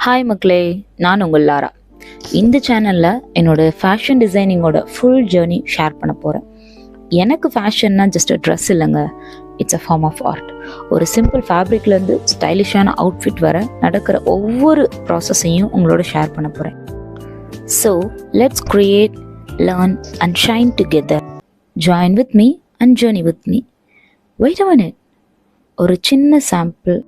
Hi மக்களே, நான் உங்கள் லாரா. இந்த சேனலில் என்னோட ஃபேஷன் டிசைனிங்கோட ஃபுல் ஜேர்னி ஷேர் பண்ண போகிறேன். எனக்கு ஃபேஷன்னா ஜஸ்ட் ட்ரெஸ் இல்லைங்க, it's a form of art. ஒரு சிம்பிள் ஃபேப்ரிக்லேருந்து ஸ்டைலிஷான அவுட்ஃபிட் வர நடக்கிற ஒவ்வொரு ப்ராசஸையும் உங்களோட ஷேர் பண்ண போகிறேன். So let's create, learn and shine together. Join with me and journey with me. Wait a minute, ஒரு சின்ன சாம்பிள்